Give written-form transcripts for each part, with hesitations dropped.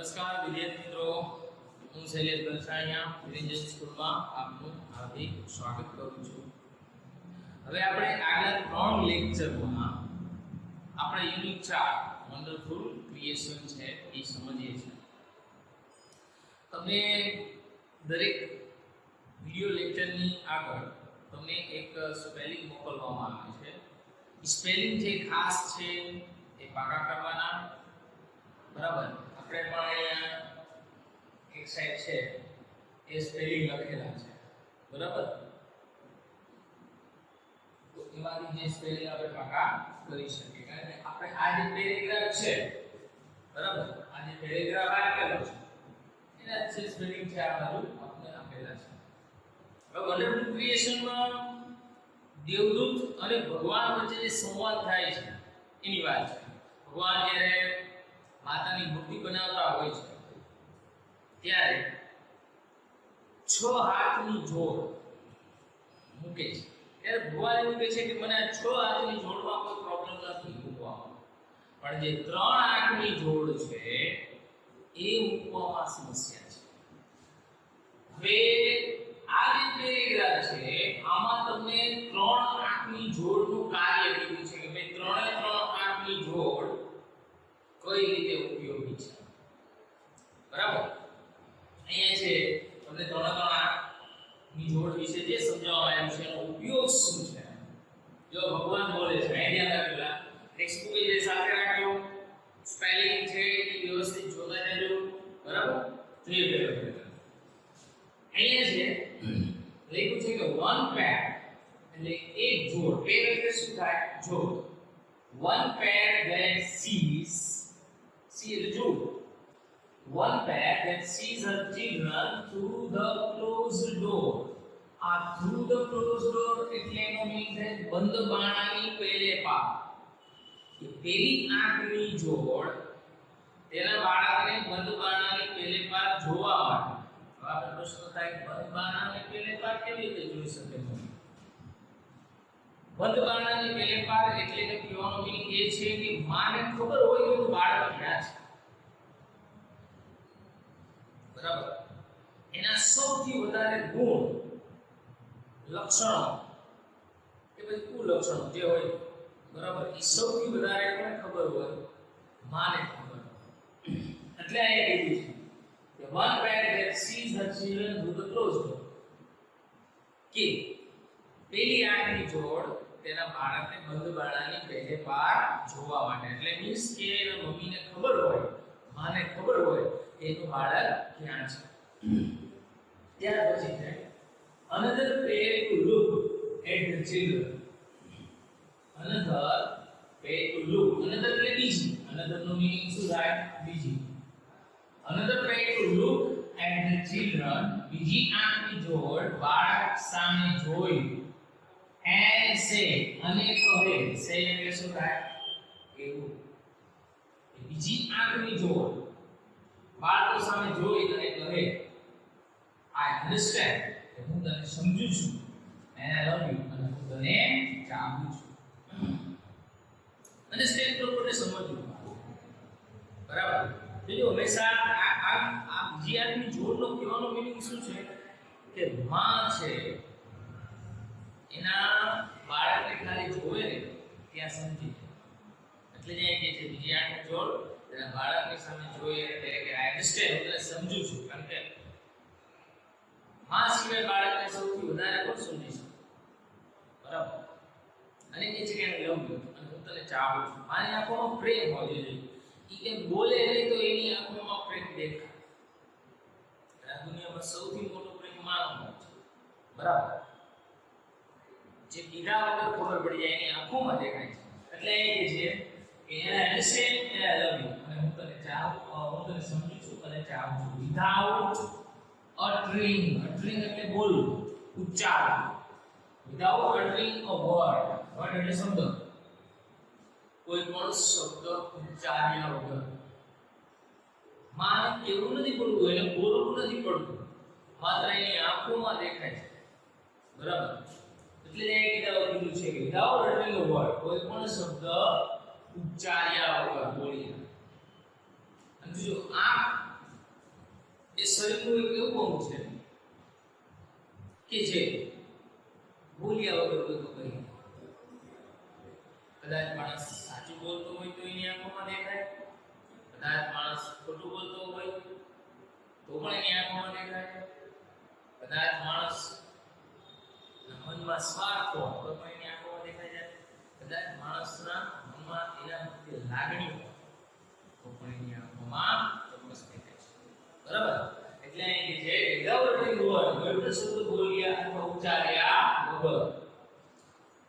નમસ્કાર વિદ્યાર્થી મિત્રો, હું શૈલેષ શેષ સ્કૂલમાં આપનું હાર્દિક સ્વાગત કરું છું. હવે આપણે આગલા 3 લેક્ચરમાં આપણે યુનિટ 4 વન્ડરફુલ ક્રિએશન છે એ સમજીએ છીએ. તમને દરેક વિડિયો લેક્ચરની આગળ તમને એક સ્પેલિંગ મોકલવામાં આવે છે. સ્પેલિંગ જે ખાસ છે એ પાકા કરવાના, બરાબર. આપણે પણ અહીંયા એક સાઈડ છે એ સ્પેલિંગ લખેલા છે, બરાબર. તો એમાંથી જે સ્પેલિંગ આપણે પાકા કરી શકીએ, કારણ કે આપણે આ જે પેરેગ્રાફ છે, બરાબર, આ જે પેરેગ્રાફ આપેલો છે એના જે સ્પેલિંગ છે આ બાજુ આપણે આપેલા છે. હવે વન્ડરફુલ ક્રિએશનમાં દેવદૂત અને ભગવાન વચ્ચે જે સંવાદ થાય છે એની વાત છે. ભગવાન જ્યારે માતાની મૂર્તિ બનાવતા હોય છે ત્યારે 6 હાથની જોડ મૂકે છે. ત્યારે ભગવાન એવું કહે છે કે મને આ 6 હાથની જોડમાં કોઈ પ્રોબ્લેમ નથી મૂકવામાં, પણ જે 3 આંખની જોડ છે એ મૂકવામાં સમસ્યા છે. હવે આ જે પેરેગ્રાફ છે આમાં તમને 3 આંખની જોડનું કાર્ય કીધું છે કે ભાઈ 3 આંખની જોડ કઈ રીતે ઉપયોગી છે, બરાબર. અહીંયા છે તમને 3 આંખની જોડ વિશે જે સમજાવવામાં આવ્યું છે એનો ઉપયોગ શું છે. જો ભગવાન બોલે છે આઈડિયા રાખેલા, ટેક્સ્ટ બુક જે સાથે રાખજો, સ્પેલિંગ છે એ વ્યવસ્થિત જોતા રહેજો, બરાબર. જોઈએ પહેલા અહીંયા છે લખ્યું છે કે વન પેર એટલે એક જોડ. પેર એટલે શું થાય? જોડ. One pair that sees, see એટલે જોડ. One parent that sees her children through the closed door. આ through the closed door એટલે એનો મીનિંગ થાય બંધ બારણાની પેલે પાર. કે પેલી આંખની જોડ તેના બાળકને બંધ બારણાની પેલે પાર જોવા માટે. હવે આપણે પ્રશ્ન થાય બંધ બારણાની પેલે પાર કેવી રીતે જોઈ શકે? બંધ બારણાની પેલે પાર એટલે કે કહેવાનો મીનિંગ એ છે કે માને ખબર હોય કે બાળક ક્યાં છે, બરાબર. એના સૌથી વધારે ગુણ, લક્ષણો કે પછી કુલક્ષણો જે હોય, બરાબર, એ સૌથી વધારે કોને ખબર હોય? માને ખબર હોય. એટલે આ એ કીધું છે કે one parent that sees her children through the closed door. કે પેલી આંખની જોડ તેના બાળકને બંધ બારણાની પહેલે પાર જોવા માટે. એટલે મીન્સ કે એના મમ્મીને ખબર હોય, માને ખબર હોય એનું બાળક ક્યાં છે. ત્યાર પછી છે another pair to look at the children. another pair to look, another એટલે બીજી, another નો મીનિંગ શું થાય? બીજી. another pair to look at the children, બીજી આંખની જોડ બાળક સામે જોઈ and say, અને કહે. say એટલે શું થાય? એવું. બીજી આંખની જોડ બાળકો સામે જોઈ અને કહે I understand, કે હું તને સમજુ છું, and I love you, અને હું તને ચાહું છું. અન્ડરસ્ટેન્ડ એટલે સમજવું, બરાબર. જો હંમેશા આ બીજી આંખની જોડનો કહેવાનો મીનિંગ શું છે કે માં છે એના બાળકને ખાલી જોવે ને ત્યાં સમજી જાય. એટલે જે કહે છે બીજી આંખની જોડ તેના બાળકની સામે જોઈએ એટલે કે આઈ અન્ડરસ્ટેન્ડ, એટલે સમજુ છું. કારણ કે માં સિવાય બાળકને સૌથી વધારે કોણ સમજી શકે, બરાબર. અને એ છે કે લવ યુ, અને હું તને ચાહું છું. મારી આંખોમાં પ્રેમ હોવો જોઈએ. એ કે બોલે નહીં તો એની આંખોમાં પ્રેમ દેખાય. આ દુનિયામાં સૌથી મોટો પ્રેમ માનો છે, બરાબર. જે કીધા વગર ખબર પડી જાય એની આંખોમાં દેખાય છે. એટલે એ છે કે એને અન્ડરસ્ટેન્ડ, એને લવ યુ, અને હું તને ચાહું, હું તને સમજુ છું અને ચાહું છું. વિધાઉટ uttering, uttering એટલે બોલવું, ઉચ્ચારણ. Without uttering a word, word એટલે શબ્દ. કોઈ પણ શબ્દ ઉચ્ચાર્યા વગર. માને કેવું નથી પડતું, એને બોલવું નથી પડતું, માત્ર એની આંખોમાં દેખાય છે, બરાબર. એટલે જે કીધું છે કે વિધાઉટ uttering a word, કોઈ પણ શબ્દ ઉચ્ચાર્યા વગર બોલી. અને જો આંખ એ શરીરનું એક એવું અંગ છે કે જે બોલ્યા વગર બધું કરી કદાચ માણસ સાચું બોલતો હોય તો એની આંખોમાં દેખાય, કદાચ માણસ ખોટું બોલતો હોય તો પણ એની આંખોમાં દેખાય, કદાચ માણસ મનમાં સ્વાર્થ હોય તો પણ એની આંખોમાં દેખાય જાય, કદાચ માણસના મનમાં એના પ્રત્યે લાગણી હોય તો પણ એની આંખોમાં ચોક્કસ દેખાય છે. બરાબર? એટલે અહીં જે વિધાઉટ વર્ડ ગઢ શબ્દ બોલ્યા અથવા ઉચ્ચાર્યા વગર.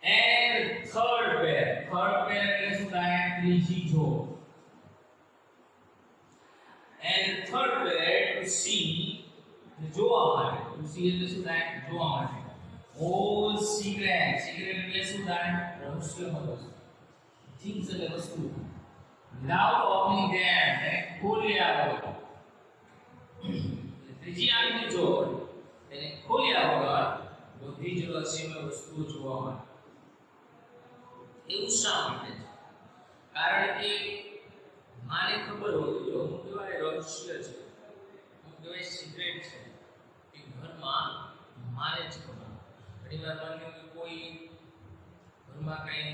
And third pair એટલે શું થાય? ત્રીજી જોડ. And third pair to see જોવા માટે. To see એટલે શું થાય? જોવા માટે. All secret એટલે શું થાય? રહસ્યમય વસ્તુ. Things એટલે વસ્તુ. Without opening them અને ખોલ્યા વગર. ત્રીજી આંખની જોડ એને ખોલ્યા વગર બધી જ રહસ્યમય વસ્તુઓ જોવા માટે. એવું શા માટે છે? કારણ કે માને ખબર હોય જો હું કહેવાય રહસ્ય છે, હું કહેવાય સિક્રેટ છે, કે ઘરમાં માને જ ખબર. ઘણીવાર માન્યું કે કોઈ ઘરમાં કંઈ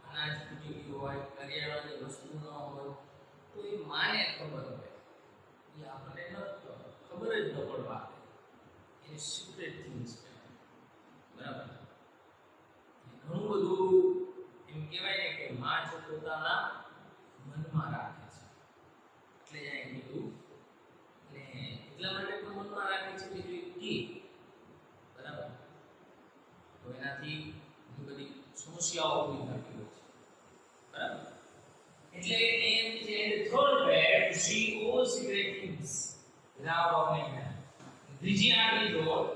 અનાજ તૂટી ગયું હોય, કરિયાણાની વસ્તુ ન હોય તો એ માને ખબર હોય, એ આપણને ખબર જ ન પડવા એની સિક્રેટ થિંગ્સ છે. બરાબર? ઘણું બધું એમ કહેવાય ને કે માં છે પોતાના મનમાં રાખે છે, એટલે જ અહીં કીધું. અને એટલા માટે પણ મનમાં રાખે છે કે જો કે બરાબર તો એનાથી ઘણી બધી સમસ્યાઓ ઊભી થતી હોય છે. બરાબર? એટલે એમ છે third pair to see all secret things without opening them. ત્રીજી આંખની જોડ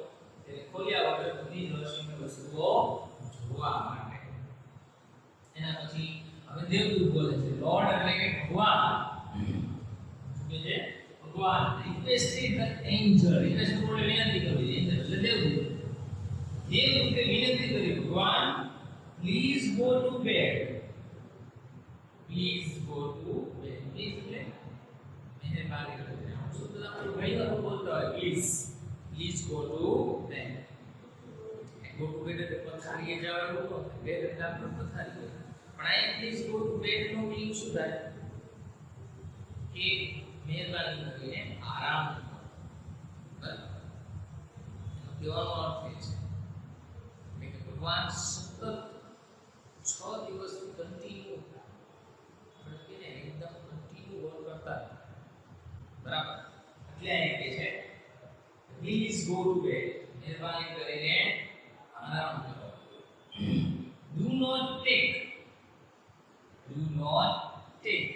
તેને ખોલ્યા વગર બધી જ રહસ્યમય વસ્તુઓ જોવા માટે. એના પછી હવે દેવદૂત બોલે છે. લોર્ડ એટલે કે ભગવાન. શું કહે છે? ભગવાન રિક્વેસ્ટેડ ધ એન્જલ. રિક્વેસ્ટ એટલે વિનંતી કરવી. એન્જલ એટલે દેવદૂત. દેવદૂતે વિનંતી કરી, ભગવાન please go to bed. Please go to bed. Please એટલે મહેરબાની કરીને. શું તો આપણે ઘણી વાર બોલતા હોય please. Please go to bed. Go to bed એટલે પથારીએ જવાનું તો બેડ એટલે આપણે પથારી હોય. પણ આ પ્લીઝ ગો ટુ બેડ નો મીનિંગ શું થાય? કે મહેરબાની કરીને આરામ કરો. બરાબર? એનો કહેવાનો અર્થ એ છે કે ભગવાન સતત 6 દિવસથી કન્ટિન્યુ એટલે એકદમ કન્ટિન્યુ વર્ક કરતા. બરાબર? એટલે અહીં કે છે પ્લીઝ ગો ટુ બેડ. મહેરબાની કરીને આરામ કરો. Do not take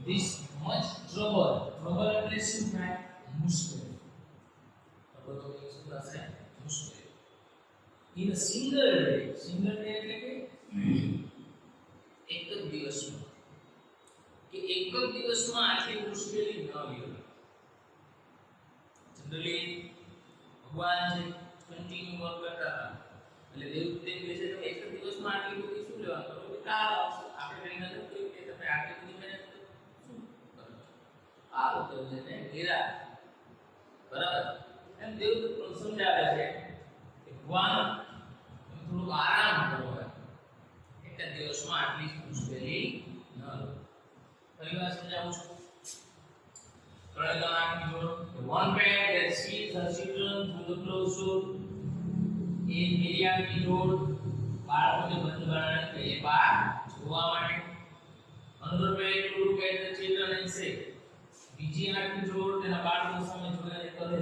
this much trouble. Trouble એટલે શું થાય? મુશ્કેલી. trouble એટલે શું થાય? મુશ્કેલી. In a single day. Single day એટલે કે એક જ દિવસમાં. કે એક જ દિવસમાં આટલી મુશ્કેલી ન લ્યો. જનરલી ભગવાન જે કન્ટિન્યુ વર્ક કરતા હતા એટલે દેવદૂત એમ કહે છે કે એક જ દિવસમાં આટલી બધી શું લેવાનું કરો? કાલ આવશે. આપણે કઈ નથી કહ્યું કે તમે આટલી બધી મહેનત શું કરો? આ તો છે ને નિરાશ. બરાબર? એમ દેવદૂત પણ સમજાવે છે કે ભગવાન થોડું આરામ કરો. એક જ દિવસમાં આટલી મુશ્કેલી ન લો. ફરી વાર સમજાવું છું. One parent that sees her children through the closed door in Miriam's road, બાળકોને બંધ બારણે કહીએ બહાર જોવા માટે. Another parent to look at the children and say, બીજી આંખની જોડ તેના બાળકો સામે જોઈને કહે,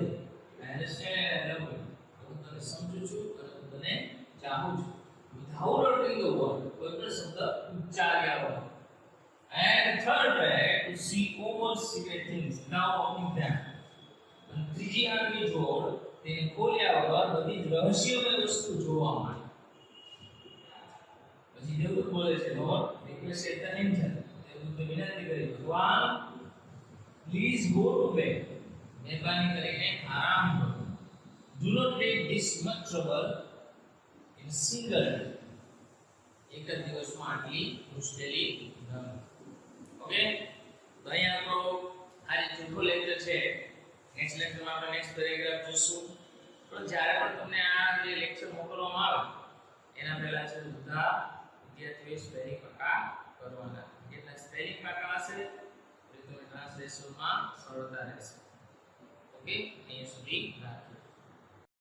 I understand and I love you. હું તને સમજુ છું અને હું તને ચાહું છું. Without uttering the word, કોઈ પણ શબ્દ ઉચ્ચાર્યા વગર. And third way to see all secret things without opening them. અને ત્રીજી આંખની જોડ તેને ખોલ્યા વગર બધી જ રહસ્યમય વસ્તુ જોવા માટે. પછી દેવદૂત બોલે છે, Lord, requested the angel. દેવદૂતે વિનંતી કરી, ભગવાન પ્લીઝ ગો ટુ બેડ. મહેરબાની કરીને આરામ કરો. Do not take this much trouble in a single day. એક જ દિવસમાં આટલી મુશ્કેલી ન લો. ઓકે? તો અહીંયા આપણો આ જે ચોથો લેક્ચર છે નેક્સ્ટ લેક્ચરમાં આપણે નેક્સ્ટ પેરેગ્રાફ જોશું. તો જ્યારે પણ તમને આ જે લેક્ચર મોકલવામાં આવે એના પહેલા છે બધા વિદ્યાર્થીઓએ સ્પેલિંગ પાકા કરવાના. એટલે સ્પેલિંગ પાકા હશે તો તમે ટ્રાન્સલેશનમાં સરળતા રહેશે. ઓકે, અહીંયા સુધી રાખીએ.